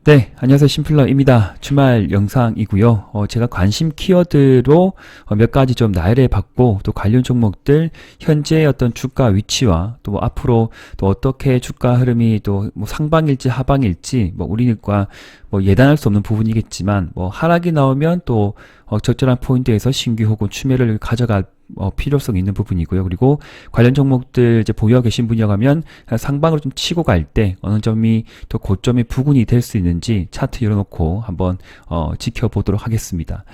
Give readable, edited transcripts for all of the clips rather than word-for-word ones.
네, 안녕하세요. 심플러입니다. 주말 영상이고요. 제가 관심 키워드로 몇 가지 좀 나열해 봤고, 또 관련 종목들 현재 어떤 주가 위치와 또 앞으로 또 어떻게 주가 흐름이 또 뭐 상방일지 하방일지 뭐 우리가 뭐 예단할 수 없는 부분이겠지만 뭐 하락이 나오면 또 적절한 포인트에서 신규 혹은 추매를 가져갈 필요성 있는 부분이고요. 그리고 관련 종목들 이제 보유하고 계신 분이라고 하면 상방으로 좀 치고 갈 때 어느 점이 또 고점의 부근이 될 수 있는지 차트 열어놓고 한번 지켜보도록 하겠습니다.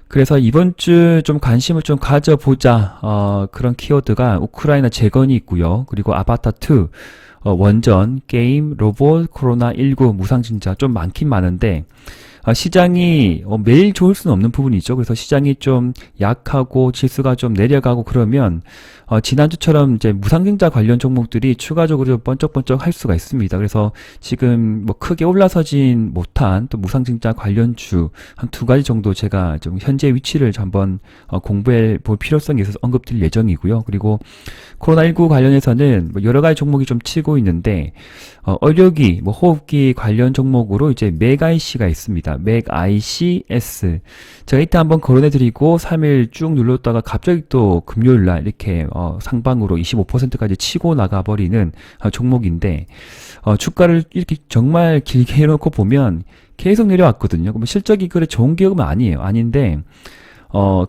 그래서 이번 주 좀 관심을 좀 가져보자 그런 키워드가 우크라이나 재건이 있고요. 그리고 아바타2 원전, 게임, 로봇, 코로나19 무상증자 좀 많긴 많은데 시장이 매일 좋을 수는 없는 부분이죠. 그래서 시장이 좀 약하고 지수가 좀 내려가고 그러면 지난주처럼 이제 무상증자 관련 종목들이 추가적으로 좀 번쩍번쩍 할 수가 있습니다. 그래서 지금 뭐 크게 올라서진 못한 또 무상증자 관련주 한 두 가지 정도 제가 좀 현재 위치를 한번 공부해 볼 필요성이 있어서 언급드릴 예정이고요. 그리고 코로나19 관련해서는 뭐 여러 가지 종목이 좀 치고 있는데 의료기, 뭐 호흡기 관련 종목으로 이제 맥IC가 있습니다. 맥ICS. 제가 이때 한번 거론해드리고 3일 쭉 눌렀다가 갑자기 또 금요일날 이렇게 상방으로 25%까지 치고 나가버리는 종목인데 주가를 이렇게 정말 길게 해놓고 보면 계속 내려왔거든요. 그러면 실적이 그래 좋은 기업은 아니에요. 아닌데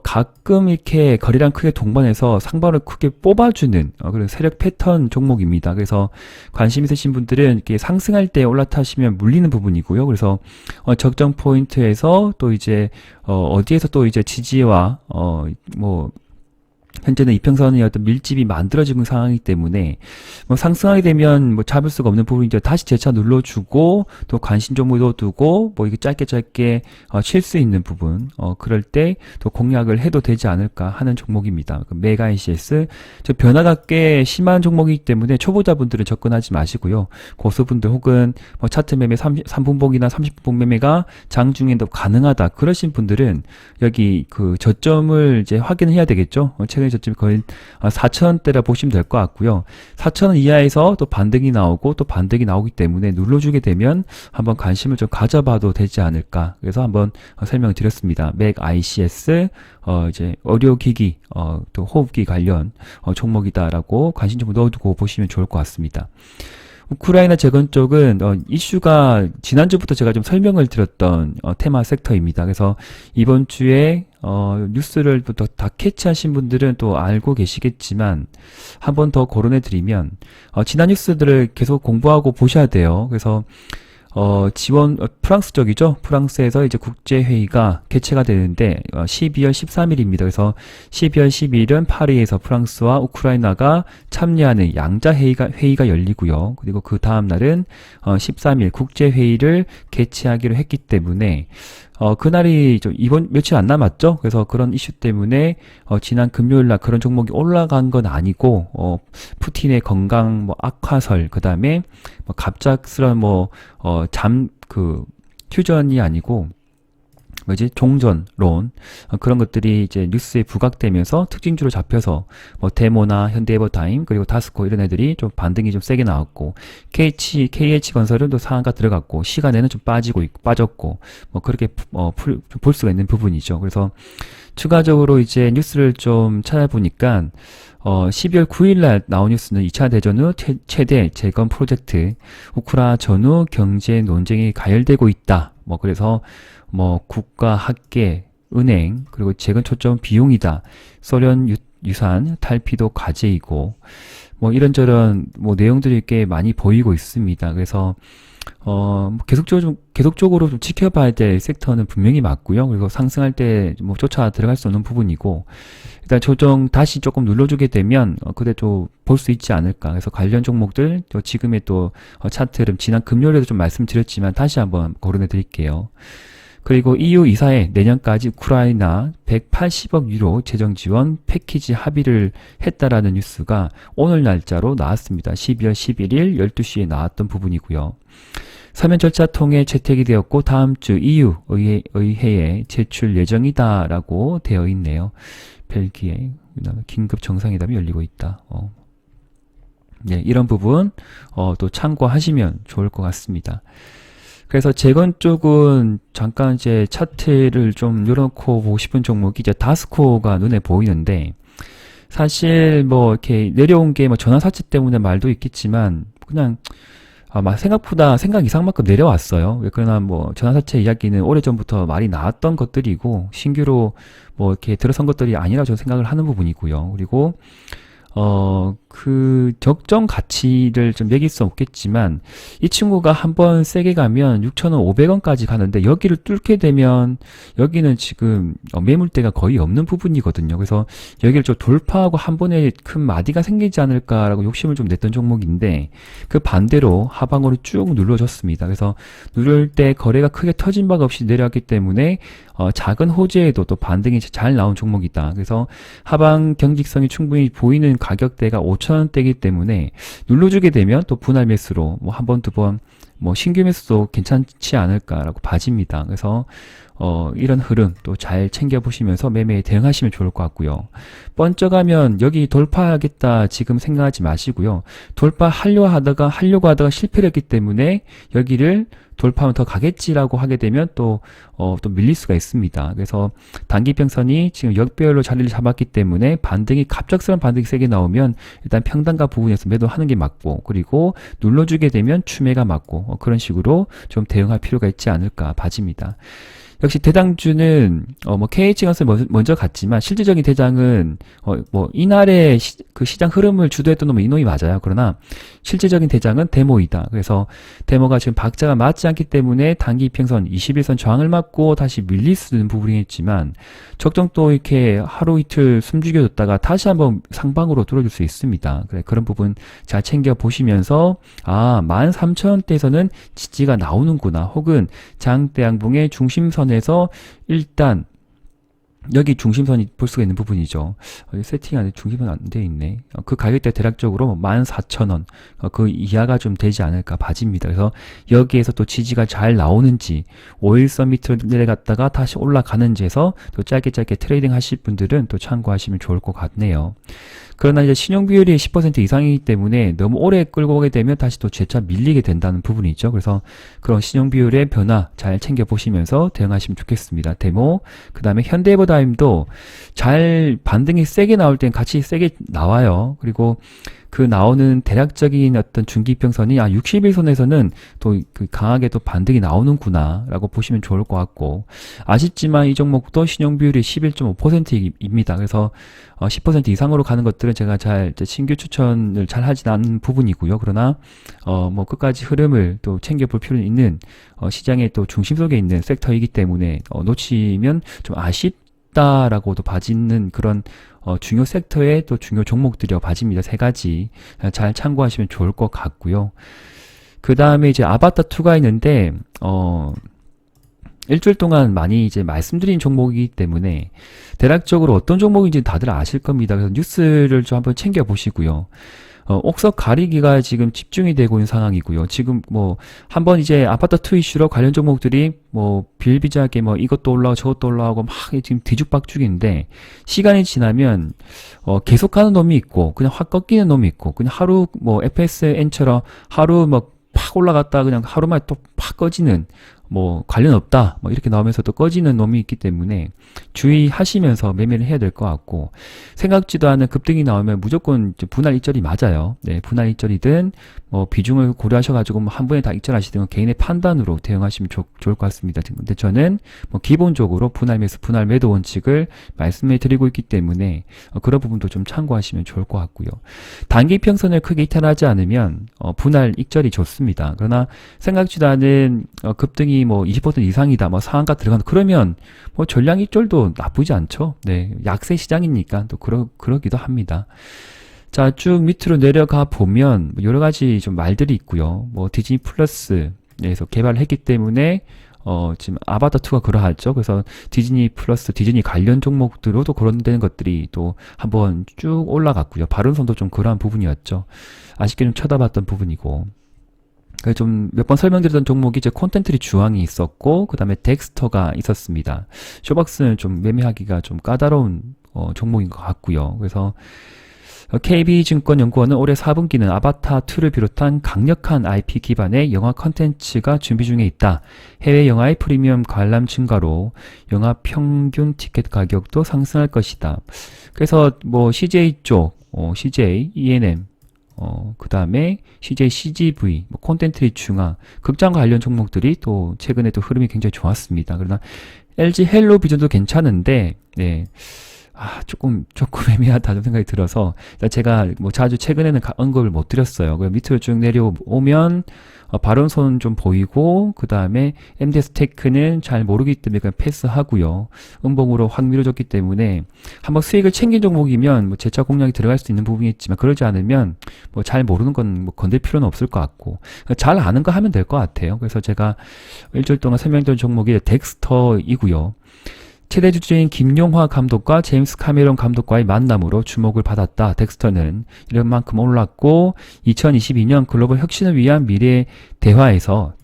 가끔 이렇게 거래량 크게 동반해서 상방을 크게 뽑아주는 그런 세력 패턴 종목입니다. 그래서 관심 있으신 분들은 이렇게 상승할 때 올라타시면 물리는 부분이고요. 그래서 적정 포인트에서 또 이제 어디에서 또 이제 지지와 뭐 현재는 이평선의 어떤 밀집이 만들어지는 상황이기 때문에 뭐 상승하게 되면 뭐 잡을 수가 없는 부분이죠. 다시 재차 눌러주고 또 관심 종목도 두고 뭐 이게 짧게 칠 수 있는 부분 그럴 때 또 공략을 해도 되지 않을까 하는 종목입니다. 메가ICS 저 변화가 꽤 심한 종목이기 때문에 초보자분들은 접근하지 마시고요. 고수분들 혹은 뭐 차트 매매 3분봉이나 30분봉 매매가 장중에도 가능하다 그러신 분들은 여기 그 저점을 이제 확인을 해야 되겠죠. 최근에 저점이 거의 4,000원대라 보시면 될 것 같고요. 4,000원 이하에서 또 반등이 나오고 또 반등이 나오기 때문에 눌러주게 되면 한번 관심을 좀 가져봐도 되지 않을까. 그래서 한번 설명을 드렸습니다. 맥ICS 이제 의료기기 또 호흡기 관련 종목이다라고 관심 좀 넣어두고 보시면 좋을 것 같습니다. 우크라이나 재건 쪽은 이슈가 지난주부터 제가 좀 설명을 드렸던 테마 섹터입니다. 그래서 이번 주에 뉴스를 다 캐치하신 분들은 또 알고 계시겠지만 한 번 더 거론해 드리면 지난 뉴스들을 계속 공부하고 보셔야 돼요. 그래서 지원 프랑스 쪽이죠. 프랑스에서 이제 국제회의가 개최가 되는데 12월 13일입니다. 그래서 12월 12일은 파리에서 프랑스와 우크라이나가 참여하는 양자 회의가 열리고요. 그리고 그 다음 날은 13일 국제회의를 개최하기로 했기 때문에 그날이 좀 이번 며칠 안 남았죠. 그래서 그런 이슈 때문에 지난 금요일 날 그런 종목이 올라간 건 아니고 푸틴의 건강 뭐 악화설 그다음에 뭐 갑작스런 휴전이 아니고 뭐지 종전론 그런 것들이 이제 뉴스에 부각되면서 특징주로 잡혀서 뭐 데모나 현대에버타임 그리고 다스코 이런 애들이 좀 반등이 좀 세게 나왔고 KH건설은 또 상한가 들어갔고 시간에는 좀 빠졌고 뭐 그렇게 볼 수가 있는 부분이죠. 그래서 추가적으로 이제 뉴스를 좀 찾아보니까 12월 9일 날 나온 뉴스는 2차 대전 후 최대 재건 프로젝트 우크라 전후 경제 논쟁이 가열되고 있다. 뭐 그래서 뭐 국가, 학계, 은행 그리고 재건 초점 비용이다. 소련 유산 탈피도 과제이고 뭐 이런저런 뭐 내용들이 꽤 많이 보이고 있습니다. 그래서 계속적으로 좀 지켜봐야 될 섹터는 분명히 맞고요. 그리고 상승할 때 뭐 쫓아 들어갈 수 없는 부분이고 일단 조정 다시 조금 눌러주게 되면 그때 또 볼 수 있지 않을까. 그래서 관련 종목들 또 지금의 또 차트 흐름 지난 금요일에도 좀 말씀드렸지만 다시 한번 거론해 드릴게요. 그리고 EU 이사회 내년까지 우크라이나 180억 유로 재정 지원 패키지 합의를 했다라는 뉴스가 오늘 날짜로 나왔습니다. 12월 11일 12시에 나왔던 부분이고요. 서면 절차 통해 채택이 되었고 다음 주 EU 의회에 제출 예정이다라고 되어 있네요. 벨기에 긴급 정상회담이 열리고 있다. 네, 이런 부분 또 참고하시면 좋을 것 같습니다. 그래서 재건 쪽은 잠깐 이제 차트를 좀 열어놓고 보고 싶은 종목이 이제 다스코가 눈에 보이는데, 사실 뭐 이렇게 내려온 게 뭐 전환사채 때문에 말도 있겠지만, 그냥 아마 생각보다 생각 이상만큼 내려왔어요. 그러나 뭐 전환사채 이야기는 오래전부터 말이 나왔던 것들이고, 신규로 뭐 이렇게 들어선 것들이 아니라 저는 생각을 하는 부분이고요. 그리고 그 적정 가치를 좀 매길 수 없겠지만, 이 친구가 한번 세게 가면 6,500원까지 가는데, 여기를 뚫게 되면 여기는 지금 매물대가 거의 없는 부분이거든요. 그래서 여기를 좀 돌파하고 한 번에 큰 마디가 생기지 않을까라고 욕심을 좀 냈던 종목인데, 그 반대로 하방으로 쭉 눌러줬습니다. 그래서 누를 때 거래가 크게 터진 바가 없이 내려왔기 때문에 작은 호재에도 또 반등이 잘 나온 종목이다. 그래서 하방 경직성이 충분히 보이는 가격대가 5,000원대이기 때문에 눌러주게 되면 또 분할 매수로 뭐 한 번, 두 번, 뭐 신규 매수도 괜찮지 않을까라고 봐집니다. 그래서 이런 흐름 또 잘 챙겨보시면서 매매에 대응하시면 좋을 것 같고요. 번쩍하면 여기 돌파하겠다 지금 생각하지 마시고요. 돌파하려고 하다가 실패를 했기 때문에 여기를 돌파하면 더 가겠지라고 하게 되면 또 밀릴 수가 있습니다. 그래서 단기평선이 지금 역배열로 자리를 잡았기 때문에 갑작스러운 반등이 세게 나오면 일단 평단가 부분에서 매도하는 게 맞고, 그리고 눌러주게 되면 추매가 맞고, 그런 식으로 좀 대응할 필요가 있지 않을까 봐집니다. 역시 대장주는 뭐 KH건설 먼저 갔지만, 실질적인 대장은 뭐 이날의 그 시장 흐름을 주도했던 놈은 이놈이 맞아요. 그러나 실질적인 대장은 데모이다. 그래서 데모가 지금 박자가 맞지 않기 때문에 단기 이평선 21선 저항을 맞고 다시 밀릴 수 있는 부분이 있지만, 적정 또 이렇게 하루 이틀 숨죽여줬다가 다시 한번 상방으로 뚫어줄 수 있습니다. 그런 부분 잘 챙겨 보시면서 13,000원대에서는 지지가 나오는구나, 혹은 장대양봉의 중심선에서 일단 여기 중심선이 볼 수가 있는 부분이죠. 세팅 안에 중심선 안 돼 있네. 그 가격대 대략적으로 14,000원 그 이하가 좀 되지 않을까 봐집니다. 그래서 여기에서 또 지지가 잘 나오는지, 5일선 밑으로 내려갔다가 다시 올라가는지 해서 또 짧게 트레이딩 하실 분들은 또 참고하시면 좋을 것 같네요. 그러나 이제 신용 비율이 10% 이상이기 때문에 너무 오래 끌고 오게 되면 다시 또 재차 밀리게 된다는 부분이 죠. 그래서 그런 신용 비율의 변화 잘 챙겨 보시면서 대응하시면 좋겠습니다. 데모, 그 다음에 현대해버다임도 잘 반등이 세게 나올 땐 같이 세게 나와요. 그리고 그 나오는 대략적인 어떤 중기평선이 60일선에서는 또 그 강하게 또 반등이 나오는구나 라고 보시면 좋을 것 같고, 아쉽지만 이 종목도 신용비율이 11.5%입니다. 그래서 10% 이상으로 가는 것들은 제가 신규 추천을 잘 하진 않는 부분이고요. 그러나 뭐 끝까지 흐름을 또 챙겨볼 필요는 있는 시장의 또 중심 속에 있는 섹터이기 때문에 놓치면 좀 아쉽다라고도 봐지는 그런 중요 섹터의 또 중요 종목들이요 봐집니다. 세 가지 잘 참고하시면 좋을 것 같고요. 그 다음에 이제 아바타2가 있는데 일주일 동안 많이 이제 말씀드린 종목이기 때문에 대략적으로 어떤 종목인지 다들 아실 겁니다. 그래서 뉴스를 좀 한번 챙겨 보시고요. 옥석 가리기가 지금 집중이 되고 있는 상황이고요. 지금 뭐 한번 이제 아파트2 이슈로 관련 종목들이 뭐 비일비재하게 뭐 이것도 올라가고 저것도 올라가고 막 지금 뒤죽박죽인데, 시간이 지나면 계속하는 놈이 있고 그냥 확 꺾이는 놈이 있고, 그냥 하루 뭐 FSN처럼 하루 뭐 팍 올라갔다 그냥 하루 만에 또 팍 꺼지는, 뭐 관련 없다 뭐 이렇게 나오면서 또 꺼지는 놈이 있기 때문에 주의하시면서 매매를 해야 될 것 같고, 생각지도 않은 급등이 나오면 무조건 분할 익절이 맞아요. 네, 분할 익절이든 뭐 비중을 고려하셔가지고 뭐 한 번에 다 익절하시든 개인의 판단으로 대응하시면 좋을 것 같습니다. 근데 저는 뭐 기본적으로 분할 매수, 분할 매도 원칙을 말씀해 드리고 있기 때문에 그런 부분도 좀 참고하시면 좋을 것 같고요. 단기 평선을 크게 이탈하지 않으면 분할 익절이 좋습니다. 그러나 생각지도 않은 급등이 뭐 20% 이상이다, 뭐 상한가 들어간다, 그러면 뭐 전량 익절도 나쁘지 않죠. 네, 약세 시장이니까 또 그러기도 합니다. 자, 쭉 밑으로 내려가 보면 여러 가지 좀 말들이 있고요. 뭐 디즈니 플러스에서 개발을 했기 때문에 지금 아바타2가 그러하죠. 그래서 디즈니 플러스, 디즈니 관련 종목들로도 그런 되는 것들이 또 한번 쭉 올라갔고요. 바른손도 좀 그러한 부분이었죠. 아쉽게 좀 쳐다봤던 부분이고. 좀 몇 번 설명드렸던 종목이 이제 콘텐트리 주황이 있었고, 그 다음에 덱스터가 있었습니다. 쇼박스는 좀 매매하기가 좀 까다로운 종목인 것 같고요. 그래서 KB증권연구원은 올해 4분기는 아바타2를 비롯한 강력한 IP 기반의 영화 컨텐츠가 준비 중에 있다. 해외 영화의 프리미엄 관람 증가로 영화 평균 티켓 가격도 상승할 것이다. 그래서 뭐 CJ 쪽, CJ, ENM, 그 다음에 CJ CGV, 뭐 콘텐츠 리충화, 극장 관련 종목들이 또 최근에 또 흐름이 굉장히 좋았습니다. 그러나 LG 헬로비전도 괜찮은데, 네. 조금 애매하다 좀 생각이 들어서, 일단 제가 뭐 자주 최근에는 언급을 못 드렸어요. 그 밑으로 쭉 내려오면, 발언선 좀 보이고, 그 다음에 MDS 테크는 잘 모르기 때문에 그냥 패스하고요. 음봉으로 확 밀어줬기 때문에, 한번 수익을 챙긴 종목이면, 뭐 재차 공략이 들어갈 수 있는 부분이 있지만, 그러지 않으면, 뭐 잘 모르는 건 뭐 건들 필요는 없을 것 같고, 잘 아는 거 하면 될 것 같아요. 그래서 제가 일주일 동안 설명드린 종목이 덱스터이고요. 최대 주주인 김용화 감독과 제임스 카메론 감독과의 만남으로 주목을 받았다. 덱스터는 이런 만큼 올랐고 2022년 글로벌 혁신을 위한 미래 대화에서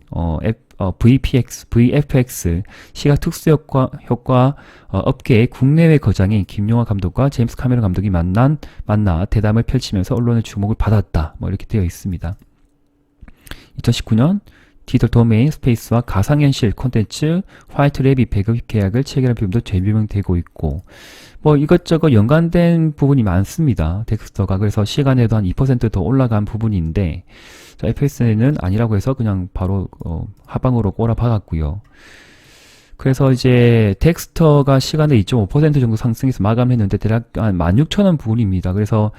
VFX 시각 특수 효과 업계의 국내외 거장인 김용화 감독과 제임스 카메론 감독이 만나 대담을 펼치면서 언론의 주목을 받았다. 뭐 이렇게 되어 있습니다. 2019년 디지털 도메인 스페이스와 가상현실 콘텐츠 화이트 랩이 배급 계약을 체결한 부분도 재조명되고 있고, 뭐 이것저것 연관된 부분이 많습니다. 덱스터가. 그래서 시간에도 한 2% 더 올라간 부분인데, 자, FS는 아니라고 해서 그냥 바로 하방으로 꼬라박았고요. 그래서 이제 덱스터가 시간에 2.5% 정도 상승해서 마감했는데 대략 한 16,000원 부분입니다. 그래서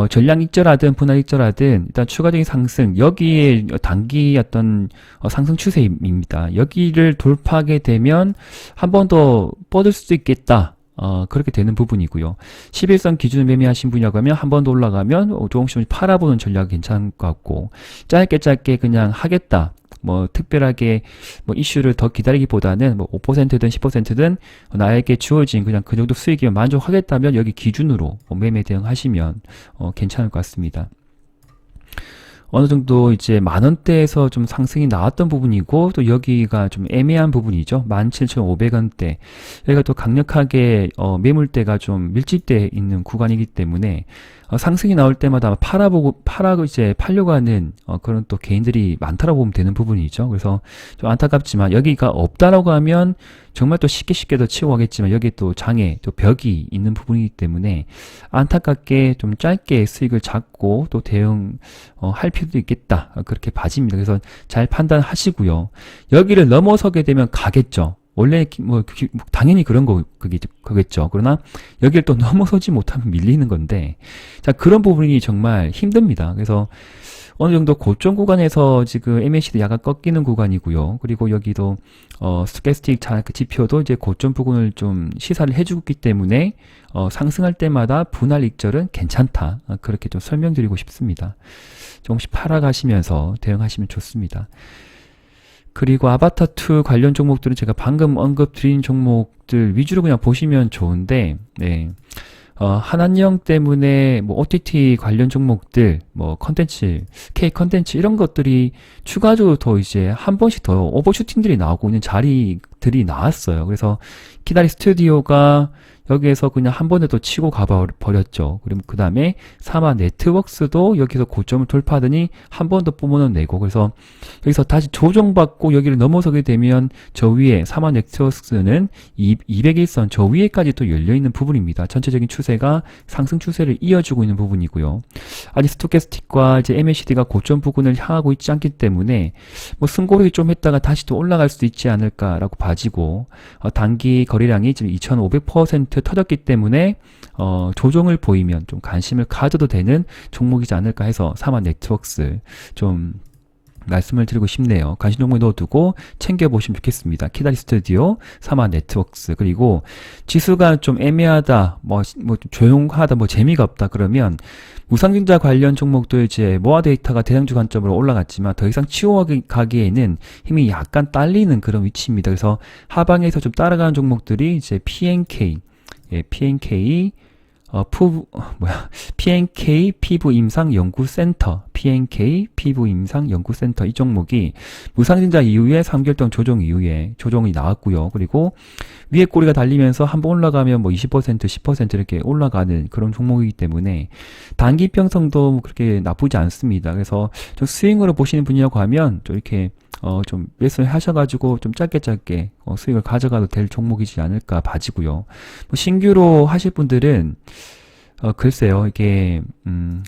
전량 익절하든 분할 익절하든 일단 추가적인 상승, 여기에 단기 어떤 상승 추세입니다. 여기를 돌파하게 되면 한 번 더 뻗을 수도 있겠다. 그렇게 되는 부분이고요. 11선 기준을 매매하신 분이라고 하면 한 번 더 올라가면 조금씩 팔아보는 전략이 괜찮을 것 같고, 짧게 그냥 하겠다. 뭐 특별하게 뭐 이슈를 더 기다리기보다는 뭐 5%든 10%든 나에게 주어진 그냥 그 정도 수익이면 만족하겠다면 여기 기준으로 매매 대응하시면 괜찮을 것 같습니다. 어느 정도 이제 만원대에서 좀 상승이 나왔던 부분이고, 또 여기가 좀 애매한 부분이죠. 17,500원대. 여기가 또 강력하게 매물대가 좀 밀집되어 있는 구간이기 때문에 상승이 나올 때마다 팔아고 이제 팔려고 하는 그런 또 개인들이 많다라고 보면 되는 부분이죠. 그래서 좀 안타깝지만 여기가 없다라고 하면 정말 또 쉽게 더 치고 가겠지만, 여기 또 장애, 또 벽이 있는 부분이기 때문에 안타깝게 좀 짧게 수익을 잡고 또 할 필요도 있겠다. 그렇게 봐집니다. 그래서 잘 판단하시고요. 여기를 넘어서게 되면 가겠죠. 원래 당연히 그런 거겠죠. 그러나 여기를 또 넘어서지 못하면 밀리는 건데, 자, 그런 부분이 정말 힘듭니다. 그래서 어느 정도 고점 구간에서 지금 MACD 약간 꺾이는 구간이고요. 그리고 여기도 스토캐스틱 지표도 이제 고점 부분을 좀 시사를 해주고 있기 때문에 상승할 때마다 분할 익절은 괜찮다. 그렇게 좀 설명드리고 싶습니다. 조금씩 팔아가시면서 대응하시면 좋습니다. 그리고 아바타2 관련 종목들은 제가 방금 언급드린 종목들 위주로 그냥 보시면 좋은데, 네. 한한령 때문에 뭐 OTT 관련 종목들, 뭐 컨텐츠, K 컨텐츠 이런 것들이 추가적으로 더 이제 한 번씩 더 오버슈팅들이 나오고 있는 자리들이 나왔어요. 그래서 키다리 스튜디오가 여기에서 그냥 한 번에 더 치고 가버렸죠. 그리고 그 다음에 사마 네트웍스도 여기서 고점을 돌파하더니 한 번 더 뿜어내고, 그래서 여기서 다시 조정받고 여기를 넘어서게 되면 저 위에 사마 네트웍스는 201선 저 위에까지 또 열려있는 부분입니다. 전체적인 추세가 상승 추세를 이어주고 있는 부분이고요. 아직 스토캐스틱과 이제 MACD가 고점 부근을 향하고 있지 않기 때문에 뭐 승고르기 좀 했다가 다시 또 올라갈 수도 있지 않을까라고 봐지고, 단기 거래량이 지금 2,500% 터졌기 때문에 조정을 보이면 좀 관심을 가져도 되는 종목이지 않을까 해서 사마 네트웍스 좀 말씀을 드리고 싶네요. 관심 종목에 넣어두고 챙겨보시면 좋겠습니다. 키다리 스튜디오, 사마 네트웍스. 그리고 지수가 좀 애매하다, 뭐 조용하다, 뭐 재미가 없다 그러면 무상증자 관련 종목도 이제 모아 데이터가 대장주 관점으로 올라갔지만 더 이상 치워가기에는 힘이 약간 딸리는 그런 위치입니다. 그래서 하방에서 좀 따라가는 종목들이 이제 PNK, PNK 피부 임상 연구센터, PNK 피부임상연구센터 이 종목이 무상증자 이후에 3개월 동안 조정 이후에 조정이 나왔고요. 그리고 위에 꼬리가 달리면서 한번 올라가면 뭐 20%, 10% 이렇게 올라가는 그런 종목이기 때문에 단기 평성도 그렇게 나쁘지 않습니다. 그래서 좀 스윙으로 보시는 분이라고 하면 좀 이렇게 좀 매수를 하셔가지고 좀 짧게 수익을 가져가도 될 종목이지 않을까 봐지고요. 뭐 신규로 하실 분들은 글쎄요, 이게,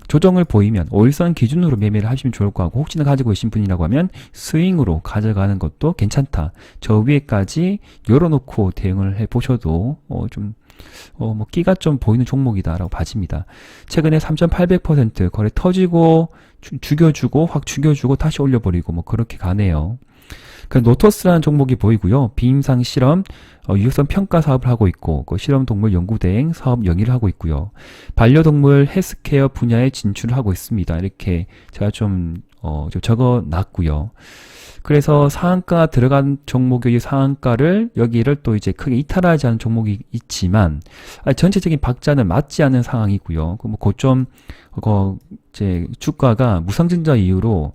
조정을 보이면, 5일선 기준으로 매매를 하시면 좋을 것 같고, 혹시나 가지고 계신 분이라고 하면, 스윙으로 가져가는 것도 괜찮다. 저 위에까지 열어놓고 대응을 해보셔도, 뭐, 끼가 좀 보이는 종목이다라고 봐집니다. 최근에 3,800% 거래 터지고, 죽여주고, 확 죽여주고, 다시 올려버리고, 뭐, 그렇게 가네요. 그 노토스라는 종목이 보이고요. 비임상 실험 유효성 평가 사업을 하고 있고 그 실험 동물 연구 대행 사업 영위를 하고 있고요. 반려동물 헬스케어 분야에 진출을 하고 있습니다. 이렇게 제가 좀 적어 놨고요. 그래서 상한가 들어간 종목의 상한가를 여기를 또 이제 크게 이탈하지 않은 종목이 있지만 전체적인 박자는 맞지 않는 상황이고요. 그 뭐 고점 이제 주가가 무상증자 이후로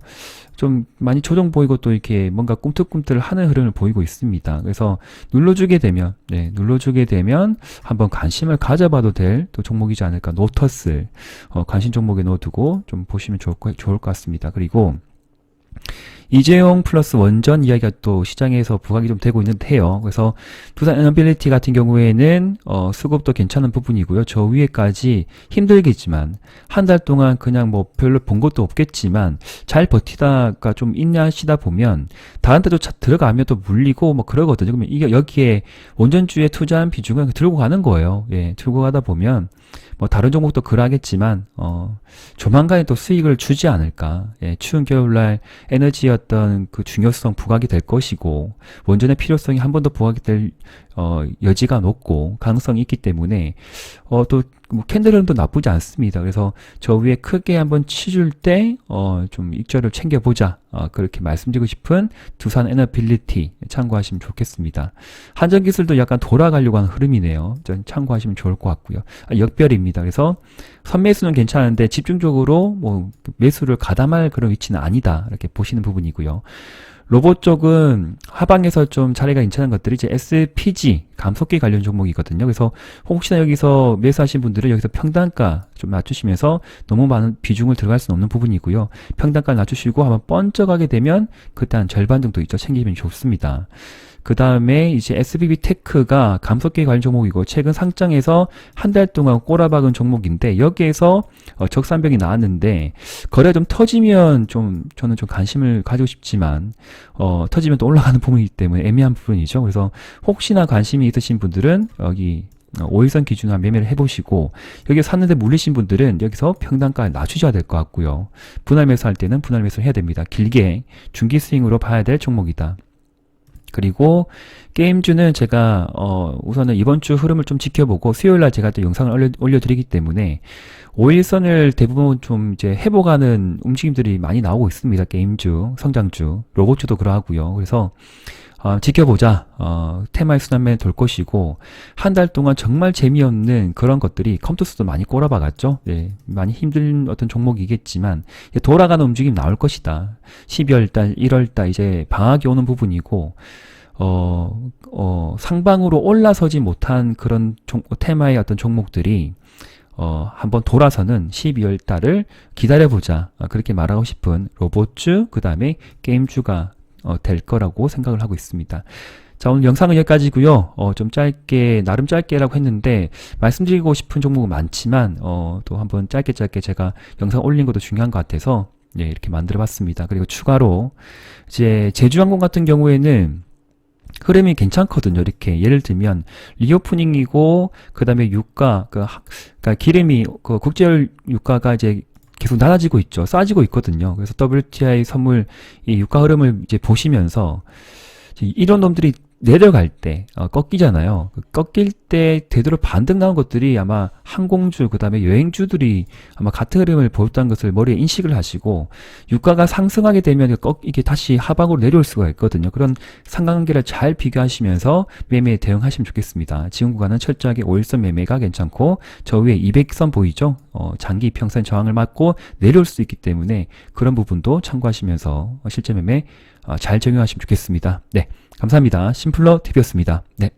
좀 많이 조정 보이고 또 이렇게 뭔가 꿈틀꿈틀 하는 흐름을 보이고 있습니다. 그래서 눌러주게 되면 한번 관심을 가져봐도 될 또 종목이지 않을까. 노터스 관심 종목에 넣어두고 좀 보시면 좋을 것 같습니다. 그리고 이재용 플러스 원전 이야기가 또 시장에서 부각이 좀 되고 있는데요. 그래서 두산 에너빌리티 같은 경우에는 수급도 괜찮은 부분이고요. 저 위에까지 힘들겠지만 한 달 동안 그냥 뭐 별로 본 것도 없겠지만 잘 버티다가 좀 인내하시다 보면 다음 달도 들어가면 또 물리고 뭐 그러거든요. 그러면 이게 여기에 원전주에 투자한 비중을 들고 가는 거예요. 예, 들고 가다 보면 뭐 다른 종목도 그러하겠지만 조만간에 또 수익을 주지 않을까. 예, 추운 겨울날 에너지의 어떤 그 중요성 부각이 될 것이고 원전의 필요성이 한 번 더 부각이 될 여지가 높고 가능성이 있기 때문에 또 뭐 캔들은 또 나쁘지 않습니다. 그래서 저 위에 크게 한번 치줄 때 좀 익절을 챙겨보자. 그렇게 말씀드리고 싶은 두산 에너빌리티 참고하시면 좋겠습니다. 한전기술도 약간 돌아가려고 하는 흐름이네요. 좀 참고하시면 좋을 것 같고요. 역별입니다. 그래서 선매수는 괜찮은데 집중적으로 뭐 매수를 가담할 그런 위치는 아니다. 이렇게 보시는 부분이고요. 로봇 쪽은 하방에서 좀 자리가 괜찮은 것들이 이제 SPG 감속기 관련 종목이거든요. 그래서 혹시나 여기서 매수하신 분들은 여기서 평단가 좀 낮추시면서 너무 많은 비중을 들어갈 수는 없는 부분이고요. 평단가 낮추시고 한번 번쩍하게 되면 그때 한 절반 정도 있죠. 챙기면 좋습니다. 그 다음에 이제 SBB 테크가 감속기 관련 종목이고 최근 상장에서 한 달 동안 꼬라박은 종목인데 여기에서 적산병이 나왔는데 거래가 좀 터지면 좀 저는 좀 관심을 가지고 싶지만 터지면 또 올라가는 부분이기 때문에 애매한 부분이죠. 그래서 혹시나 관심이 있으신 분들은 여기 5일선 기준으로 매매를 해보시고 여기 샀는데 물리신 분들은 여기서 평단가를 낮추셔야 될 것 같고요. 분할 매수할 때는 분할 매수를 해야 됩니다. 길게 중기 스윙으로 봐야 될 종목이다. 그리고 게임주는 제가 우선은 이번 주 흐름을 좀 지켜보고 수요일날 제가 또 영상을 올려드리기 때문에 5일선을 대부분 좀 이제 회복하는 움직임들이 많이 나오고 있습니다. 게임주, 성장주, 로봇주도 그러하고요. 그래서 지켜보자. 테마의 순환매는 돌 것이고 한 달 동안 정말 재미없는 그런 것들이 컴투스도 많이 꼬라박았죠. 네, 많이 힘든 어떤 종목이겠지만 돌아가는 움직임 나올 것이다. 12월달, 1월달 이제 방학이 오는 부분이고 상방으로 올라서지 못한 그런 테마의 어떤 종목들이 한번 돌아서는 12월 달을 기다려보자. 그렇게 말하고 싶은 로봇주, 그 다음에 게임주가 될 거라고 생각을 하고 있습니다. 자, 오늘 영상은 여기까지고요. 좀 짧게, 나름 짧게라고 했는데 말씀드리고 싶은 종목은 많지만 또 한번 짧게 제가 영상 올린 것도 중요한 것 같아서 예, 이렇게 만들어 봤습니다. 그리고 추가로 이제 제주항공 같은 경우에는 흐름이 괜찮거든요. 이렇게 예를 들면 리오프닝이고 그 다음에 유가 그러니까 기름이 국제열 유가가 이제 계속 낮아지고 있죠. 싸지고 있거든요. 그래서 WTI 선물 이 유가 흐름을 이제 보시면서 이런 놈들이 내려갈 때 꺾이잖아요. 그 꺾일 때 되도록 반등 나온 것들이 아마 항공주 그다음에 여행주들이 아마 같은 흐름을 보였다는 것을 머리에 인식을 하시고 유가가 상승하게 되면 이게 다시 하방으로 내려올 수가 있거든요. 그런 상관관계를 잘 비교하시면서 매매에 대응하시면 좋겠습니다. 지금 구간은 철저하게 5일선 매매가 괜찮고 저 위에 200선 보이죠? 장기 평선 저항을 맞고 내려올 수 있기 때문에 그런 부분도 참고하시면서 실제 매매 잘 적용하시면 좋겠습니다. 네, 감사합니다. 심플러 TV였습니다. 네.